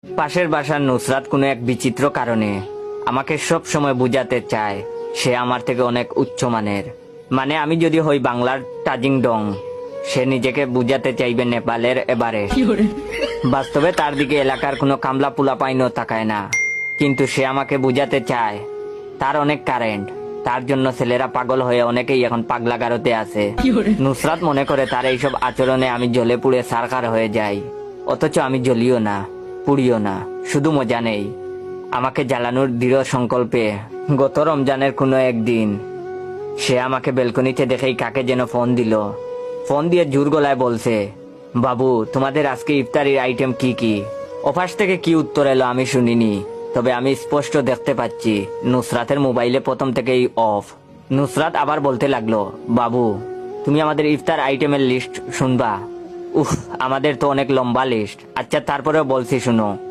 পাশের বাসার নুসরাত কোনো এক বিচিত্র কারণে আমাকে সব সময় বুঝাতে চায় সে আমার থেকে অনেক উচ্চমানের। মানে আমি যদি হই বাংলার তাজিং ডং, সে নিজেকে বুঝাতে চাইবে নেপালের এবারে। বাস্তবে তার দিকে এলাকার কোনো কামলা পুলা পাইনও তাকায় না, কিন্তু সে আমাকে বুঝাতে চায় তার অনেক কারেন্ট, তার জন্য ছেলেরা পাগল হয়ে অনেকেই এখন পাগলা গারোতে আছে। নুসরাত মনে করে তার এইসব আচরণে আমি জ্বলে পুড়ে সারখার হয়ে যাই, অথচ আমি জ্বলিও না, পুড়িও না, শুধু মজা নেই। আমাকে জ্বালানোর দৃঢ় সংকল্পে গত রমজানের কোনো একদিন সে আমাকে বেলকনিতে দেখেই কাকে যেন ফোন দিল। ফোন দিয়ে জোর গলায় বলছে, বাবু তোমাদের আজকে ইফতারির আইটেম কি কি? অফাস থেকে কি উত্তর এলো আমি শুনিনি, তবে আমি স্পষ্ট দেখতে পাচ্ছি নুসরাতের মোবাইলে প্রথম থেকেই অফ। নুসরাত আবার বলতে লাগলো, বাবু তুমি আমাদের ইফতার আইটেমের লিস্ট শুনবা? উফ, আমাদের তো অনেক লম্বা লিস্ট। আচ্ছা তারপরেও বলছি শুনো।